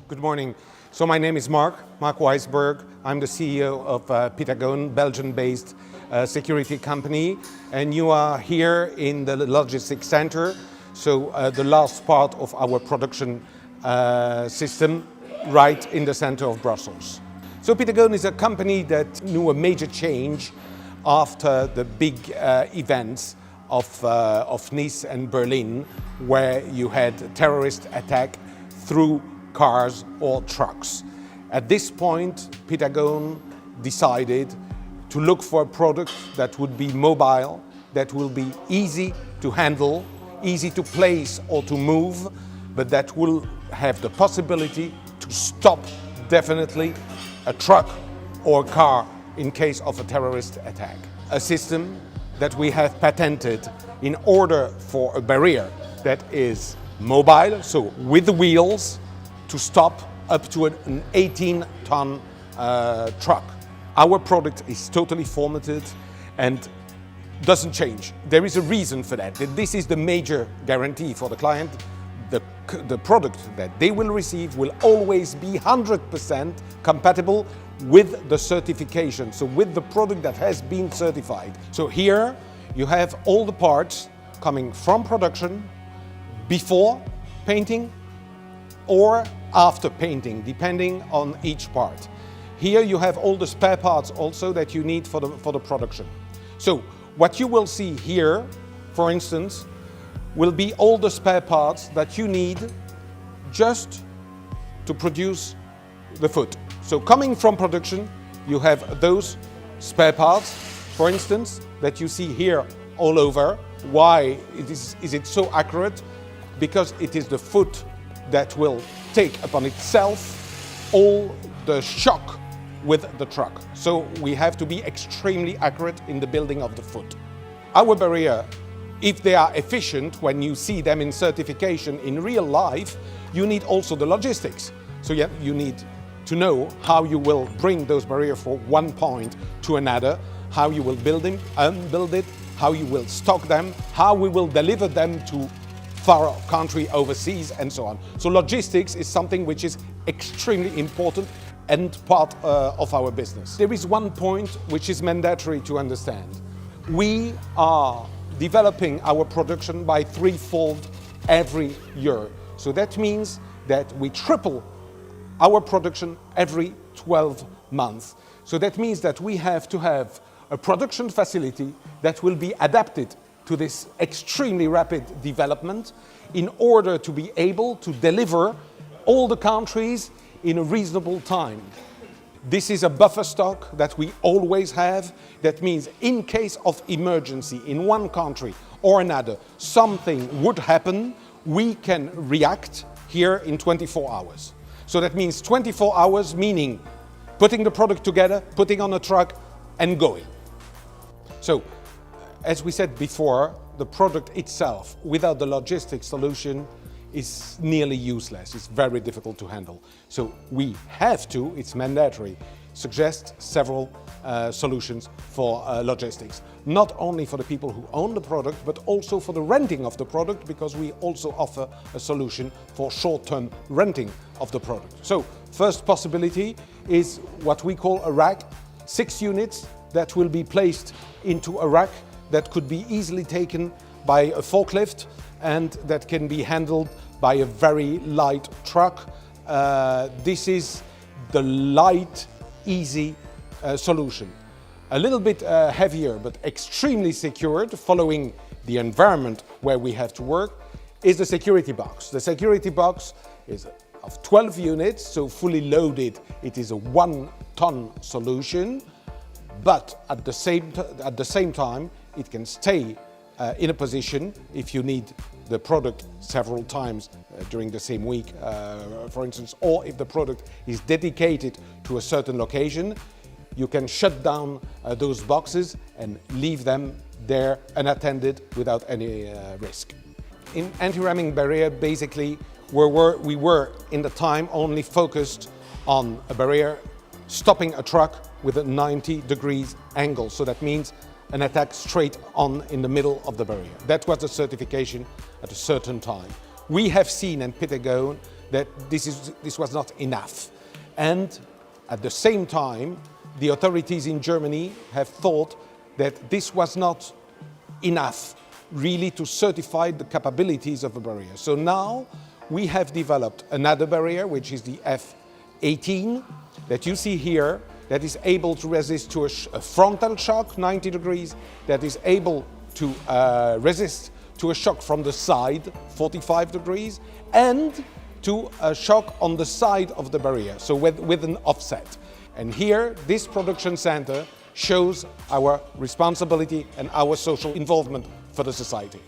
Good morning. So my name is Mark Weisberg. I'm the CEO of Pitagone, Belgian-based security company. And you are here in the logistics center. So the last part of our production system, right in the center of Brussels. So Pitagone is a company that knew a major change after the big events of Nice and Berlin, where you had terrorist attack through cars or trucks. At this point, Pitagone decided to look for a product that would be mobile, that will be easy to handle, easy to place or to move, but that will have the possibility to stop definitely a truck or car in case of a terrorist attack. A system that we have patented in order for a barrier that is mobile, so with the wheels, to stop up to an 18-ton truck. Our product is totally formatted and doesn't change. There is a reason for that. This is the major guarantee for the client. The product that they will receive will always be 100% compatible with the certification, so with the product that has been certified. So here you have all the parts coming from production, before painting or after painting, depending on each part. Here you have all the spare parts also that you need for the production. So what you will see here, for instance, will be all the spare parts that you need just to produce the foot. So coming from production, you have those spare parts, for instance, that you see here all over. Why is it so accurate? Because it is the foot that will take upon itself all the shock with the truck. So we have to be extremely accurate in the building of the foot. Our barrier, if they are efficient, when you see them in certification in real life, you need also the logistics. So yeah, you need to know how you will bring those barriers from one point to another, how you will build them, unbuild it, how you will stock them, how we will deliver them to far country overseas, and so on. So logistics is something which is extremely important and part of our business. There is one point which is mandatory to understand. We are developing our production by threefold every year. So that means that we triple our production every 12 months. So that means that we have to have a production facility that will be adapted to this extremely rapid development in order to be able to deliver all the countries in a reasonable time. This is a buffer stock that we always have. That means in case of emergency in one country or another, something would happen, we can react here in 24 hours. So that means 24 hours, meaning putting the product together, putting on a truck and going. So, as we said before, the product itself, without the logistics solution, is nearly useless. It's very difficult to handle. So we have to, it's mandatory, suggest several solutions for logistics. Not only for the people who own the product, but also for the renting of the product, because we also offer a solution for short-term renting of the product. So first possibility is what we call a rack, 6 units that will be placed into a rack that could be easily taken by a forklift and that can be handled by a very light truck. This is the light, easy solution. A little bit heavier but extremely secured, following the environment where we have to work, is the security box. The security box is of 12 units, so fully loaded. It is a 1-ton solution, but at the same time, it can stay in a position if you need the product several times during the same week, for instance, or if the product is dedicated to a certain location, you can shut down those boxes and leave them there unattended without any risk. In anti-ramming barrier, basically, we were in the time only focused on a barrier stopping a truck with a 90 degrees angle. So that means an attack straight on in the middle of the barrier. That was the certification at a certain time. We have seen in Pitagone that this was not enough. And at the same time, the authorities in Germany have thought that this was not enough really to certify the capabilities of the barrier. So now we have developed another barrier, which is the F18, that you see here, that is able to resist to a frontal shock, 90 degrees, that is able to resist to a shock from the side, 45 degrees, and to a shock on the side of the barrier, so with an offset. And here, this production center shows our responsibility and our social involvement for the society.